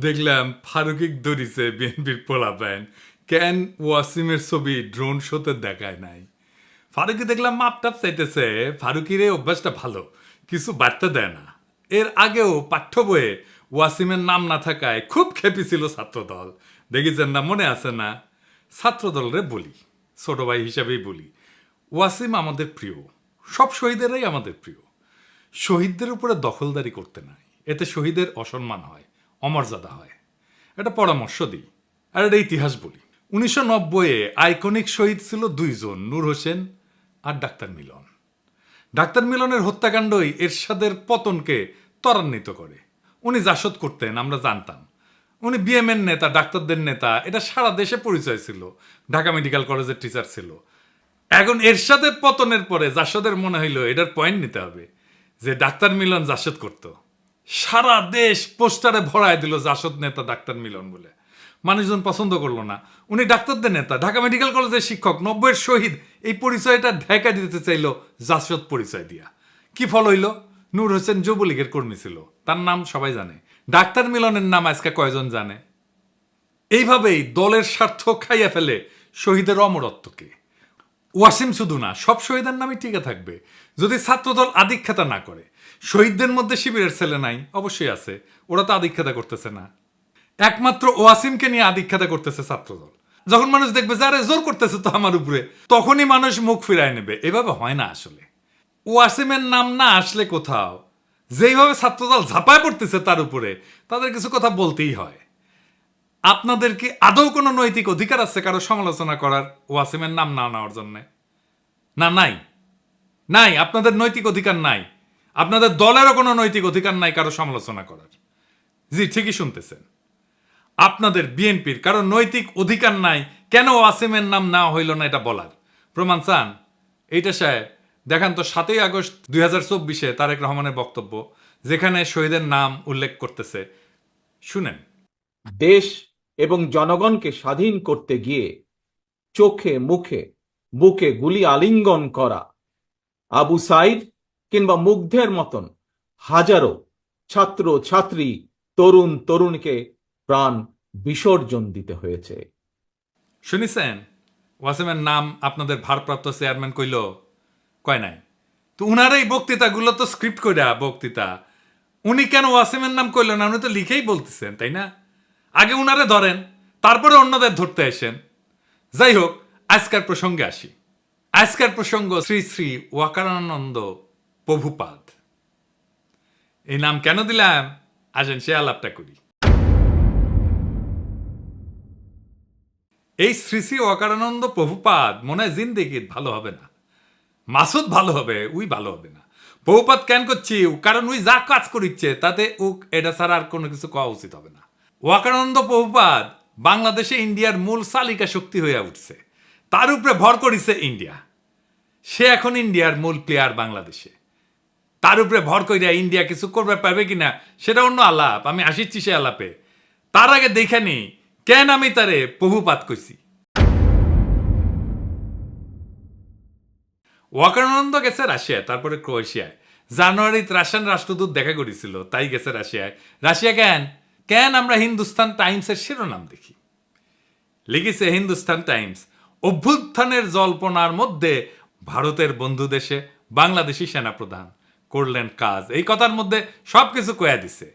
দেখলাম ফারুকিক ধরিছে বিএনপির পোলাপাইন কেন ওয়াসিমের ছবি ড্রোন শোতে দেখায় নাই। ফারুকি দেখলাম মাপটাপ চাইতেছে। ফারুকির এই অভ্যাসটা ভালো, কিছু বার্তা দেয় না। এর আগেও পাঠ্য বইয়ে ওয়াসিমের নাম না থাকায় খুব খেপেছিল ছাত্রদল। দেখেছেন না, মনে আছে না? ছাত্রদলরে বলি, ছোট ভাই হিসাবেই বলি, ওয়াসিম আমাদের প্রিয়, সব শহীদেরাই আমাদের প্রিয়। শহীদদের উপরে দখলদারি করতে নাই, এতে শহীদের অসম্মান হয়, অমর্যাদা হয়। এটা পরামর্শ দিই আর এটা ইতিহাস বলি। 1990-এ আইকনিক শহীদ ছিল দুইজন, নূর হোসেন আর ডাক্তার মিলন। ডাক্তার মিলনের হত্যাকাণ্ডই এরশাদের পতনকে ত্বরান্বিত করে। উনি জাসদ করতেন, আমরা জানতাম। উনি বিএমএর নেতা, ডাক্তারদের নেতা, এটা সারা দেশে পরিচয় ছিল। ঢাকা মেডিকেল কলেজের টিচার ছিল। এখন এরশাদের পতনের পরে জাসদের মনে হইল এটার পয়েন্ট নিতে হবে যে ডাক্তার মিলন জাসদ করত। সারা দেশ পোস্টারে ভরায় দিল জাসদ নেতা ডাক্তার মিলন বলে। মানুষজন পছন্দ করলো না। উনি ডাক্তারদের নেতা, ঢাকা মেডিকেল কলেজের শিক্ষক, 90-এর শহীদ, এই পরিচয়টা ঢাকা দিতে চাইল জাসদ পরিচয় দিয়া। কি ফল হইল? নূর হোসেন যুবলীগের কর্মী ছিল, তার নাম সবাই জানে। ডাক্তার মিলনের নাম আজকে কয়জন জানে? এইভাবেই দলের স্বার্থ খাইয়া ফেলে শহীদের অমরত্বকে। ওয়াসিম শুধু না, সব শহীদের নামই টিকে থাকবে যদি ছাত্রদল আধিক্ষেতা না করে। শহীদদের মধ্যে শিবিরের ছেলে নাই? অবশ্যই আছে, ওরা তো আধিক্ষেতা করতেছে না। একমাত্র ওয়াসিমকে নিয়ে আধিক্ষেতা করতেছে ছাত্রদল। যখন মানুষ দেখবে যে আরে জোর করতেছে তো আমার উপরে, তখনই মানুষ মুখ ফিরায় নেবে। এভাবে হয় না আসলে। ওয়াসিমের নাম না আসলে কোথাও যেইভাবে ছাত্রদল ঝাঁপায় পড়তেছে তার উপরে, তাদের কিছু কথা বলতেই হয়। আপনাদের কি আদৌ কোনো নৈতিক অধিকার আছে কারো সমালোচনা করার ওয়াসিমের নাম না নেওয়ার জন্যে? না, নাই। নাই, আপনাদের নৈতিক অধিকার নাই। আপনাদের দলেরও কোনো নৈতিক অধিকার নাই কারো সমালোচনা করার। জি, ঠিকই শুনতেছেন। আপনাদের বিএনপির কারো নৈতিক অধিকার নাই কেন ওয়াসিমের নাম নেওয়া হইল না এটা বলার। প্রমাণ চান? এইটা সাহেব দেখান তো 7ই আগস্ট 2024-এ তারেক রহমানের বক্তব্য, যেখানে শহীদের নাম উল্লেখ করতেছে। শুনেন। দেশ এবং জনগণকে স্বাধীন করতে গিয়ে চোখে মুখে বুকে গুলি আলিঙ্গন করা আবু সাইদ কিংবা মুগ্ধের মতন হাজারো ছাত্র ছাত্রী তরুণ তরুণীকে প্রাণ বিসর্জন দিতে হয়েছে। শুনিছেন? ওয়াসিমের নাম আপনাদের ভারপ্রাপ্ত চেয়ারম্যান কইল? কয় নাই তো। উনার এই বক্তৃতাগুলো তো স্ক্রিপ্ট কইরা বক্তৃতা। উনি কেন ওয়াসিমের নাম কইল না? উনি তো লিখেই বলতেছেন, তাই না? আগে উনারে ধরেন, তারপরে অন্যদের ধরতে আসেন। যাই হোক, আজকের প্রসঙ্গে আসি। আজকের প্রসঙ্গ শ্রী শ্রী ওয়াকারানন্দ প্রভুপাদ। এই নাম কেন দিলাম আসেন সে আলাপটা করি। এই শ্রী শ্রী ওয়াকারানন্দ প্রভুপাদ মনে হয় জিন্দেগির ভালো হবে না। মাসুদ ভালো হবে, উই ভালো হবে না। প্রভুপাদ কেন করছি? কারণ উই যা কাজ করিচ্ছে তাতে উক এটা ছাড়া আর কোনো কিছু কওয়া উচিত হবে না। ওয়াকারানন্দ প্রভুপাদ বাংলাদেশে ইন্ডিয়ার মূল চালিকা শক্তি হয়ে উঠছে। তার উপরে ভর করিছে ইন্ডিয়া। সে এখন ইন্ডিয়ার মূল প্লেয়ার বাংলাদেশে। তার উপরে ভর করিয়া ইন্ডিয়া কিছু করবে পারবে কিনা সেটা অন্য আলাপ, আমি আসিচ্ছি সে আলাপে। তার আগে দেখে নি কেন আমি তারে প্রভুপাত কইছি। ওয়াকারানন্দ গেছে রাশিয়ায়, তারপরে ক্রোয়েশিয়ায়। জানুয়ারিতে রাশিয়ান রাষ্ট্রদূত দেখা করেছিল, তাই গেছে রাশিয়ায়। রাশিয়া কেন? কেন আমরা হিন্দুস্তান টাইমসের শিরোনাম দেখি, লিখেছে হিন্দুস্তান টাইমস, অভ্যুত্থানের জল্পনার মধ্যে ভারতের বন্ধু দেশে বাংলাদেশি সেনাপ্রধান করলেন কাজ। এই কথার মধ্যে সবকিছু কয়া দিছে।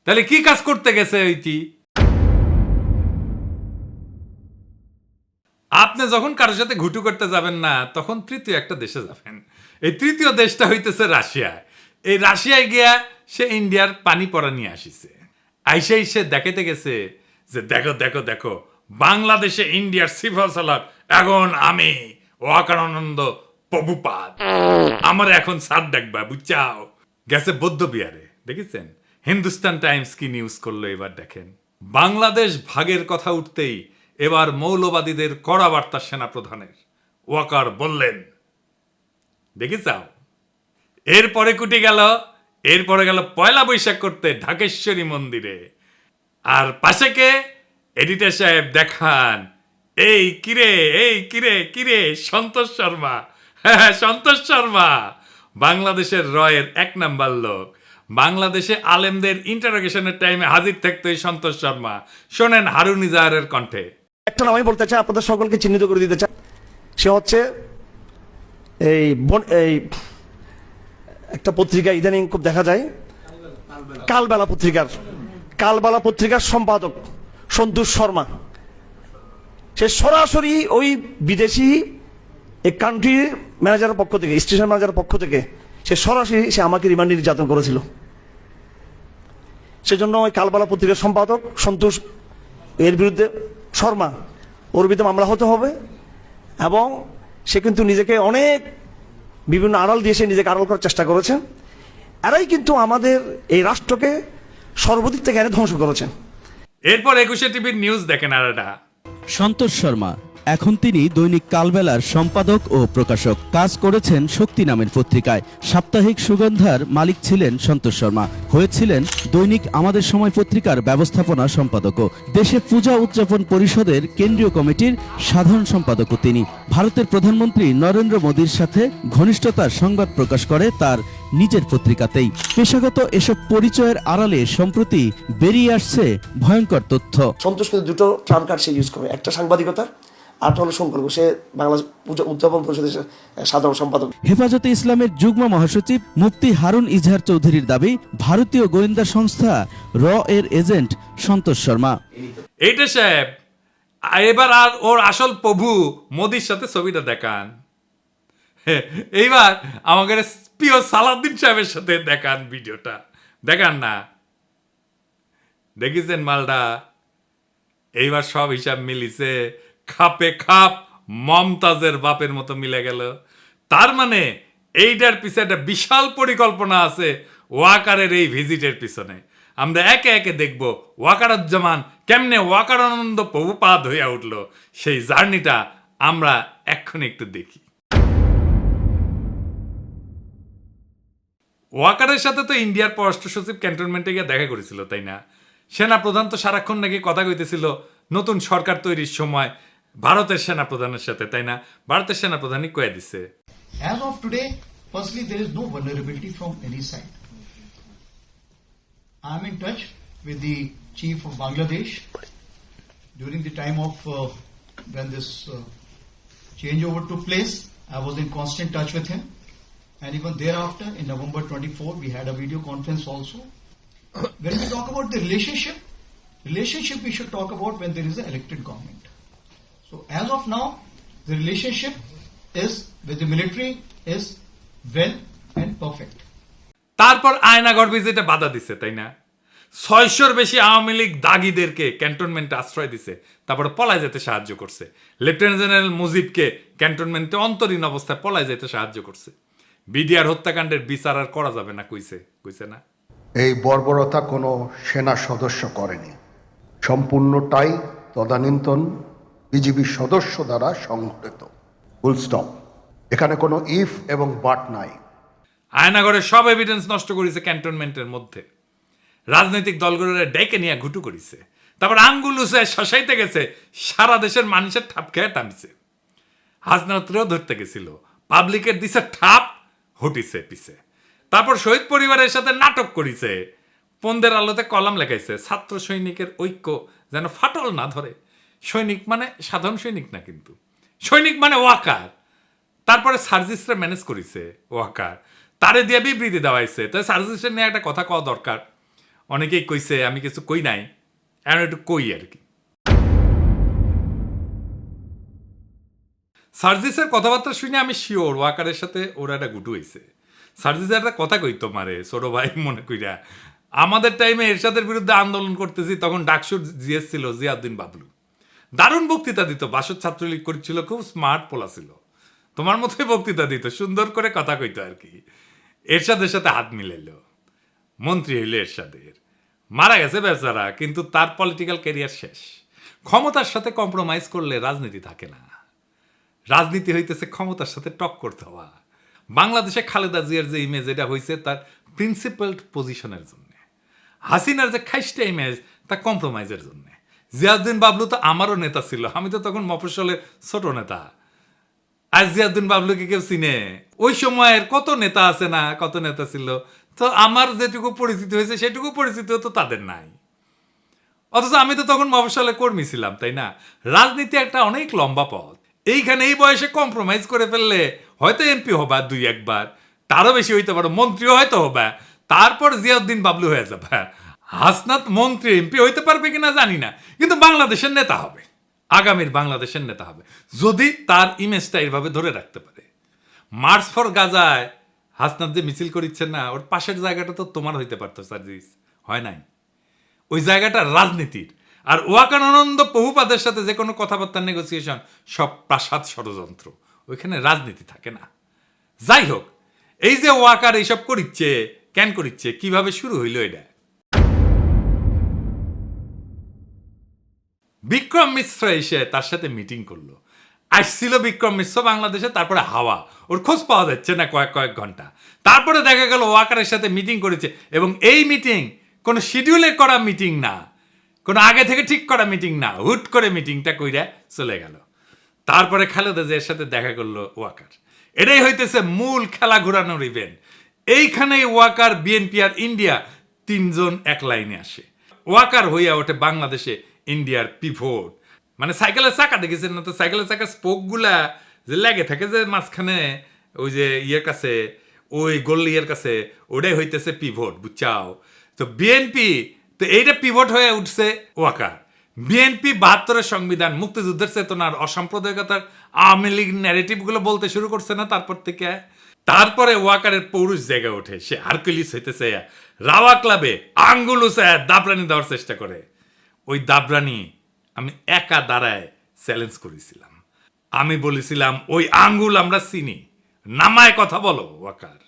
তাহলে কি কাজ করতে গেছে ওইটি? আপনি যখন কারোর সাথে ঘুটু করতে যাবেন না, তখন তৃতীয় একটা দেশে যাবেন। এই তৃতীয় দেশটা হইতেছে রাশিয়া। এই রাশিয়ায় গিয়া সে ইন্ডিয়ার পানি পড়া নিয়ে আসিছে। আইসেই সে দেখাতে গেছে যে দেখো দেখো দেখো, বাংলাদেশে ইন্ডিয়ার সিফল সালার এখন আমি ওয়াকারানন্দ প্রভুপাদ, আমার এখন সার ডাকবা, বুঝছাও। গেছে বৌদ্ধ বিহারে, দেখেছেন? হিন্দুস্তান টাইমস কি নিউজ করলো এবার দেখেন। বাংলাদেশ ভাগের কথা উঠতেই এবার মৌলবাদীদের কড়া বার্তা সেনাপ্রধানের। ওয়াকার বললেন, দেখেছাও। এরপরে কুটি গেল, এরপরে গেল পয়লা বৈশাখ করতে ঢাকেশ্বরী মন্দিরে। আর পাশে কে? এডিটর সাহেব দেখান। এই কিরে, এই কিরে কিরে, সন্তোষ শর্মা। হ্যাঁ, সন্তোষ শর্মা বাংলাদেশের রয়ের 1 নাম্বার লোক। বাংলাদেশে আলেমদের ইন্টারোগেশনের টাইমে হাজির থাকতো এই সন্তোষ শর্মা। শোনেন হারুন ইজাহারের কণ্ঠে। একটা নাম আমি বলতে চাই, আপনাদের সকলকে চিহ্নিত করে দিতে চাই। সে হচ্ছে এই একটা পত্রিকা ইদানিং খুব দেখা যায়, কালবেলা পত্রিকার সম্পাদক সন্তোষ শর্মা। সে সরাসরি ওই বিদেশি এই কান্ট্রির ম্যানেজারের পক্ষ থেকে, স্টেশন ম্যানেজারের পক্ষ থেকে সে সরাসরি আমাকে রিমান্ডে নির্যাতন করেছিল। সেজন্য ওই কালবেলা পত্রিকার সম্পাদক সন্তোষ এর বিরুদ্ধে শর্মা, ওর বিরুদ্ধে মামলা হতে হবে। এবং সে কিন্তু নিজেকে অনেক বিভিন্ন আড়াল দিয়ে সে নিজেকে আড়াল করার চেষ্টা করেছে। এরাই কিন্তু আমাদের এই রাষ্ট্রকে সর্বদিক থেকে এনে ধ্বংস করেছেন। এরপর 21 টিভির নিউজ দেখেন আর এটা। সন্তোষ শর্মা এখন তিনি দৈনিক কালবেলার সম্পাদক ও প্রকাশক। কাজ করেছেন শক্তি নামের পত্রিকায়। সাপ্তাহিক সুগন্ধার মালিক ছিলেন সন্তোষ শর্মা। হয়েছিলেন দৈনিক আমাদের সময় পত্রিকার ব্যবস্থাপনা সম্পাদকও। দেশে পূজা উদযাপন পরিষদের কেন্দ্রীয় কমিটির সাধারণ সম্পাদকও তিনি। ভারতের প্রধানমন্ত্রী নরেন্দ্র মোদীর সাথে ঘনিষ্ঠতার সংবাদ প্রকাশ করে তার নিজের পত্রিকাতেই। পেশাগত এসব পরিচয়ের আড়ালে সম্প্রতি বেরিয়ে আসছে ভয়ঙ্কর তথ্য। সন্তোষ কিন্তু দুটো ট্রাম্প কার্ড সে ইউজ করে, একটা সাংবাদিকতা, আরটা হলো সম্পর্ক। সে বাংলাদেশ পূজা উদযাপন পরিষদের সাধারণ সম্পাদক। হেফাজতে ইসলামের যুগ্ম মহাসচিব মুফতি হারুন ইজহার চৌধুরীর দাবি, ভারতীয় গোয়েন্দা সংস্থা র এর এজেন্ট সন্তোষ শর্মা। এইটা সাহেব, এবার আর ওর আসল প্রভু মোদির সাথে ছবিটা দেখান। এইবার আমাদের প্রিয় সালাউদ্দিন সাহেবের সাথে দেখান, ভিডিওটা দেখান না। দেখিছেন মালটা? এইবার সব হিসাব মিলিছে, খাপে খাপ মমতাজের বাপের মতো মিলে গেল। তার মানে এইটার পিছনে একটা বিশাল পরিকল্পনা আছে ওয়াকারের এই ভিজিটের পিছনে। আমরা একে একে দেখব ওয়াকারুজ্জামান কেমনে ওয়াকারানন্দ প্রভুপাদ হইয়া উঠল, সেই জার্নিটা আমরা এক্ষুনি একটু দেখি। ওয়াকারের সাথে তো ইন্ডিয়ার পররাষ্ট্র সচিব ক্যান্টনমেন্টে গিয়ে দেখা করেছিল, তাই না? সেনা প্রধান তো সারাক্ষণ নাকি কথা কইতেছিল নতুন সরকার তৈরির সময় ভারতের সেনা প্রধানের সাথে, তাই না? ভারতের সেনা প্রধানই কয়ে দিছে। As of today, firstly, there is no vulnerability from any side. I am in touch with the chief of Bangladesh during the time of when this changeover took place. I was in constant touch with him, and even thereafter, in November 24, we had a video conference also. When we talk about the relationship we should talk about when there is an elected government. So as of now, the relationship is with the military is well and perfect. তারপর আয়নাগর ভিজিটে বাধা দিছে, তাই না? 600-র বেশি আওয়ামী লীগ দাগিদেরকে ক্যান্টনমেন্টে আশ্রয় দিছে, তারপরে পলায় যেতে সাহায্য করছে। লেফটেন্যান্ট জেনারেল মুজিবকে ক্যান্টনমেন্টে অন্তরীণ অবস্থায় পলায় যেতে সাহায্য করছে। বিডিআর হত্যাকাণ্ডের বিচার আর করা যাবে না কইছে না? এই বর্বরতা কোনো সেনা সদস্য করেনি, সম্পূর্ণটাই তদানীন্তন বিজিবি সদস্য দ্বারা সংঘটিত। Full stop. এখানে কোনো ইফ এবং বাট নাই। আয়নাগরের সব এভিডেন্স নষ্ট করেছে ক্যান্টনমেন্টের মধ্যে। রাজনৈতিক দলগুলোরে ডেকে নিয়ে ঘুটু করেছে, তারপর আঙ্গুল উঁচে শশাইতে গেছে, সারা দেশের মানুষের ঠাপ খেয়ে টানছে। হাসনাতরেও ধরতে গেছিল, পাবলিকের দিছে ঠাপ, হটিছে পিছে। তারপর শহীদ পরিবারের সাথে নাটক করিছে, পন্দের আলোতে কলাম লেখাইছে, ছাত্র সৈনিকের ঐক্য যেন ফাটল না ধরে। সৈনিক মানে সাধারণ সৈনিক না, কিন্তু সৈনিক মানে ওয়াকার। তারপরে সার্জিসরা ম্যানেজ করেছে ওয়াকার, তারে দিয়ে বিবৃতি দেওয়াইছে। তাই সার্জিসের নিয়ে একটা কথা কওয়া দরকার। অনেকেই কইছে, আমি কিছু কই নাই, এখন একটু কই আর কি। সার্জিসের কথাবার্তা শুনে আমি শিওর ওয়াকারের সাথে ওরা একটা গুটু হয়েছে। সার্জিস একটা কথা কইতো মারে ছোট ভাই মনে কইরা, আমাদের টাইমে এরশাদের বিরুদ্ধে আন্দোলন করতেছি, তখন ডাকসুর জিএস ছিল জিয়াউদ্দিন বাবলু। দারুণ বক্তৃতা দিত, বাসদ ছাত্রলীগ করেছিল, খুব স্মার্ট পোলা ছিল, তোমার মতোই বক্তৃতা দিত, সুন্দর করে কথা কইতো আর কি। এরশাদের সাথে হাত মিলাইল, মন্ত্রী হইল এরশাদের, মারা গেছে বেচারা, কিন্তু তার পলিটিক্যাল ক্যারিয়ার শেষ। ক্ষমতার সাথে কম্প্রোমাইজ করলে রাজনীতি থাকে না, রাজনীতি হইতেছে ক্ষমতার সাথে টক্কর দেওয়া। বাংলাদেশে খালেদা জিয়ার যে ইমেজ, এটা হয়েছে তার প্রিন্সিপালড পজিশনের জন্য। হাসিনার যে খাইস্টা ইমেজ, তা কম্প্রোমাইজের জন্য। জিয়াউদ্দিন বাবলু তো আমারও নেতা ছিল, আমি তো তখন মফস্বলের ছোট নেতা। আর জিয়াউদ্দিন বাবলুকে কেউ চিনে? ওই সময়ের কত নেতা আছে না, কত নেতা ছিল, তো আমার যেটুকু পরিচিতি হয়েছে সেটুকু পরিচিতিও তো তাদের নাই। অথচ আমি তো তখন মফস্বলে কর্মী ছিলাম, তাই না? রাজনীতি একটা অনেক লম্বা পথ। এইখানে এই বয়সে কম্প্রোমাইজ করে ফেললে হয়তো এমপি হবা 2-1 বার, তারও বেশি হইতে পারো, মন্ত্রীও হয়তো হবা, তারপর জিয়াউদ্দিন বাবলু হয়ে যাবে। হাসনাত মন্ত্রী এমপি হইতে পারবে কিনা জানি না, কিন্তু বাংলাদেশের নেতা হবে, আগামীর বাংলাদেশের নেতা হবে, যদি তার ইমেজটা এইভাবে ধরে রাখতে পারে। মার্চ ফর গাজায় হাসনাত যে মিছিল করিচ্ছেন না, ওর পাশের জায়গাটা তো তোমার হইতে পারতো সার্জিস, হয় নাই? ওই জায়গাটা রাজনীতির। আর ওয়াকার আনন্দ বহুপাদের সাথে যে কোনো কথাবার্তার নেগোসিয়েশন সব প্রাসাদ ষড়যন্ত্র, ওইখানে রাজনীতি থাকে না। যাই হোক, এই যে ওয়াকার এইসব করিচ্ছে, কেন করিচ্ছে, কিভাবে শুরু হইল এটা? বিক্রম মিশ্র এসে তার সাথে মিটিং করলো। আসছিল বিক্রম মিশ্র বাংলাদেশে, তারপরে হাওয়া, ওর খোঁজ পাওয়া যাচ্ছে না কয়েক ঘন্টা। তারপরে দেখা গেল ওয়াকারের সাথে মিটিং করেছে, এবং এই মিটিং কোনো শিডিউলে করা মিটিং না, কোনো আগে থেকে ঠিক করা মিটিং না, হুট করে মিটিংটা কইরা চলে গেল। তারপরে খালেদা জিয়ার সাথে দেখা করলো ওয়াকার। এটাই হইতেছে মূল খেলা ঘোরানোর ইভেন্ট। এইখানেই ওয়াকার, বিএনপি আর ইন্ডিয়া তিনজন এক লাইনে আসে। ওয়াকার হইয়া ওঠে বাংলাদেশে ইন্ডিয়ার পিভট। মানে সাইকেলের চাকা দেখেছেন না? তো সাইকেলের চাকা স্পোক গুলা যে লেগে থাকে যে মাঝখানে, ওই যে ইয়ের কাছে, ওই গোল ইয়ের কাছে, ওটাই হইতেছে পিভট, বুঝছাও? তো বিএনপি তো এইটা পিভট হয়ে উঠছে ওয়াকার। বিএনপি 72-এর সংবিধান, মুক্তিযুদ্ধের চেতনার, অসাম্প্রদায়িকতার, আওয়ামী লীগ ন্যারেটিভ গুলো বলতে শুরু করছে না তারপর থেকে। তারপরে ওয়াকারের পৌরুষ জায়গা ওঠে, সে হারকুলিস হইতেছে, রাওয়া ক্লাবে আঙ্গুল উঁচায় দাবরানি দেওয়ার চেষ্টা করে। ওই দাবরানি আমি একা দাঁড়ায় চ্যালেঞ্জ করেছিলাম। আমি বলেছিলাম, ওই আঙ্গুল আমরা চিনি, নামায় কথা বলো ওয়াকার।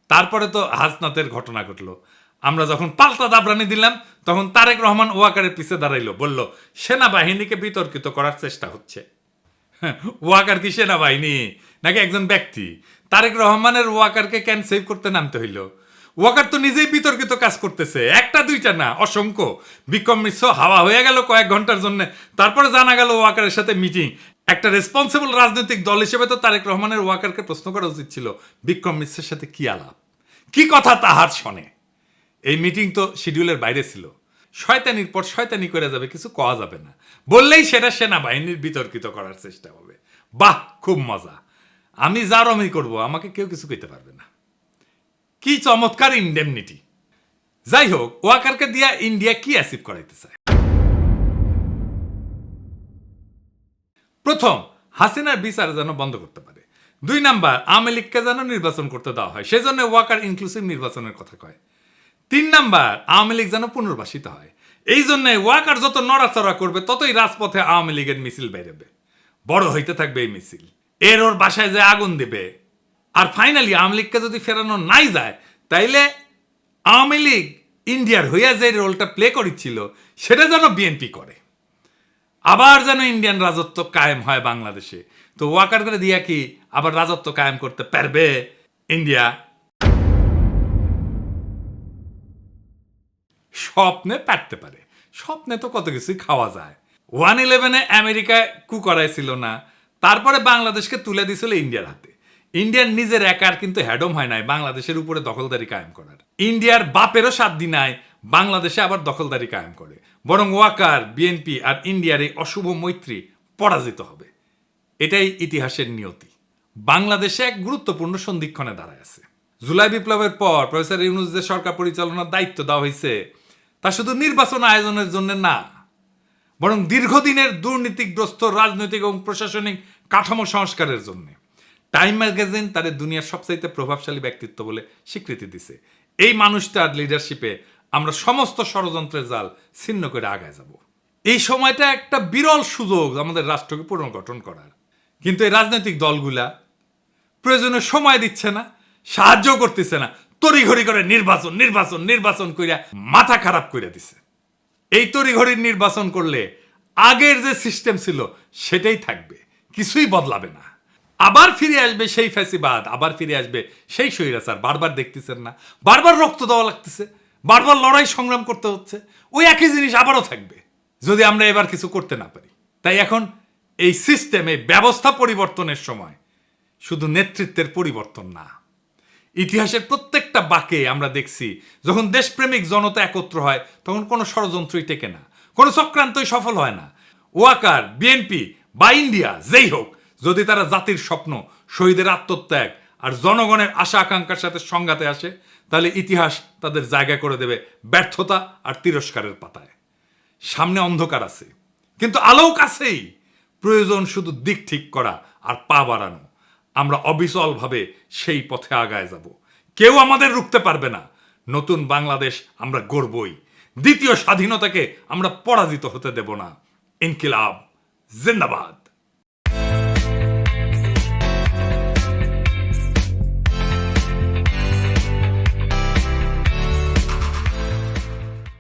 তারপরে তো হাসনাতের ঘটনা ঘটলো। আমরা যখন পাল্টা দাবরানি দিলাম, তখন তারেক রহমান ওয়াকারের পিছে দাঁড়াইলো, বলল সেনাবাহিনীকে বিতর্কিত করার চেষ্টা হচ্ছে। ওয়াকার কি সেনাবাহিনী নাকি একজন ব্যক্তি? তারেক রহমানের ওয়াকারকে কেন সেভ করতে নামতে হইল? ওয়াকার তো নিজেই বিতর্কিত কাজ করতেছে, একটা দুইটা না, অসংখ্য। বিক্রম মিশ্র হাওয়া হয়ে গেল কয়েক ঘন্টার জন্য, তারপরে জানা গেল ওয়াকারের সাথে মিটিং। একটা রেসপন্সিবল রাজনৈতিক দল হিসেবে তো তারেক রহমানের ওয়াকারকে প্রশ্ন করা উচিত ছিল, বিক্রম মিশ্রের সাথে কি আলাপ, কি কথা তাহার শোনে। এই মিটিং তো শিডিউলের বাইরে ছিল। শয়তানির পর শয়তানি করে যাবে, কিছু কওয়া যাবে না, বললেই সেটা সেনাবাহিনীর বিতর্কিত করার চেষ্টা হবে। বাহ, খুব মজা, আমি যার আমি করবো, আমাকে কেউ কিছু কইতে পারবে না। কি চমৎকার ইন্ডেমনিটি। যাই হোক, ওয়াকারকে দিয়া ইন্ডিয়া কি অ্যাচিভ করাইতে চায়? প্রথম, হাসিনার বিচার যেন বন্ধ করতে পারে। 2 নাম্বার, আওয়ামী লীগকে যেন নির্বাচন করতে দেওয়া হয়, সেজন্য ওয়াকার ইনক্লুসিভ নির্বাচনের কথা কয়। 3 নাম্বার, আওয়ামী লীগ যেন পুনর্বাসিত হয়। এই জন্য ওয়াকার যত নড়াচড়া করবে, ততই রাজপথে আওয়ামী লীগের মিছিল বেরোবে, বড় হইতে থাকবে এই মিছিল। এর ওর বাসায় যে আগুন দেবে। আর ফাইনালি আওয়ামী লীগকে যদি ফেরানো নাই যায়, তাইলে আওয়ামী লীগ ইন্ডিয়ার হইয়া যে রোলটা প্লে করেছিল, সেটা যেন বিএনপি করে, আবার যেন ইন্ডিয়ান রাজত্ব কায়েম হয় বাংলাদেশে। তো ওয়াকার করে দিয়া কি আবার রাজত্ব কায়েম করতে পারবে ইন্ডিয়া? স্বপ্নে পারতে পারে, স্বপ্নে তো কত কিছুই খাওয়া যায়। 1/11 আমেরিকায় কু করাইছিল না, তারপরে বাংলাদেশকে তুলে দিছিল ইন্ডিয়ার হাতে। ইন্ডিয়ার নিজের একার কিন্তু হ্যাডম হয় নাই বাংলাদেশের উপরে দখলদারি কায়েম করার। ইন্ডিয়ার বাপেরও সাধ্য নাই বাংলাদেশে আবার দখলদারি কায়েম করে, বরং ওয়াকার, বিএনপি আর ইন্ডিয়ার এই অশুভ মৈত্রী পরাজিত হবে। এটাই ইতিহাসের নিয়তি। বাংলাদেশে এক গুরুত্বপূর্ণ সন্ধিক্ষণে দাঁড়ায় আছে। জুলাই বিপ্লবের পর প্রফেসর ইউনূস যে সরকার পরিচালনার দায়িত্ব দেওয়া হয়েছে, তা শুধু নির্বাচন আয়োজনের জন্য না, বরং দীর্ঘদিনের দুর্নীতিগ্রস্ত রাজনৈতিক এবং প্রশাসনিক কাঠামো সংস্কারের জন্য। টাইম ম্যাগাজিন তাদের দুনিয়ার সবচাইতে প্রভাবশালী ব্যক্তিত্ব বলে স্বীকৃতি দিছে। এই মানুষটার লিডারশিপে আমরা সমস্ত ষড়যন্ত্রের জাল ছিন্ন করে আগায় যাব। এই সময়টা একটা বিরল সুযোগ আমাদের রাষ্ট্রকে পুনর্গঠন করার। কিন্তু এই রাজনৈতিক দলগুলা প্রয়োজনে সময় দিচ্ছে না, সাহায্য করতেছে না, তড়িঘড়ি করে নির্বাচন নির্বাচন নির্বাচন কইরা মাথা খারাপ করে দিছে। এই তড়িঘড়ির নির্বাচন করলে আগের যে সিস্টেম ছিল সেটাই থাকবে, কিছুই বদলাবে না। আবার ফিরে আসবে সেই ফ্যাসিবাদ, আবার ফিরে আসবে সেই স্বৈরাচার। বারবার দেখতেছেন না, বারবার রক্ত দেওয়া লাগতেছে, বারবার লড়াই সংগ্রাম করতে হচ্ছে, ওই একই জিনিস আবারও থাকবে যদি আমরা এবার কিছু করতে না পারি। তাই এখন এই সিস্টেমে ব্যবস্থা পরিবর্তনের সময়, শুধু নেতৃত্বের পরিবর্তন না, ইতিহাসের প্রত্যেকটা বাঁকে আমরা দেখছি যখন দেশপ্রেমিক জনতা একত্র হয় তখন কোনো ষড়যন্ত্রই টেকে না, কোনো চক্রান্তই সফল হয় না। ওয়াকার, বিএনপি বা ইন্ডিয়া যেই হোক, যদি তারা জাতির স্বপ্ন, শহীদের আত্মত্যাগ আর জনগণের আশা আকাঙ্ক্ষার সাথে সংঘাতে আসে, তাহলে ইতিহাস তাদের জায়গা করে দেবে ব্যর্থতা আর তিরস্কারের পাতায়। সামনে অন্ধকার আছে, কিন্তু আলোও কাছেই। প্রয়োজন শুধু দিক ঠিক করা আর পা বাড়ানো। আমরা অবিচলভাবে সেই পথে আগায় যাব। কেউ আমাদের রুখতে পারবে না। নতুন বাংলাদেশ আমরা গড়বই। দ্বিতীয় স্বাধীনতাকে আমরা পরাজিত হতে দেব না। ইনকিলাব জিন্দাবাদ।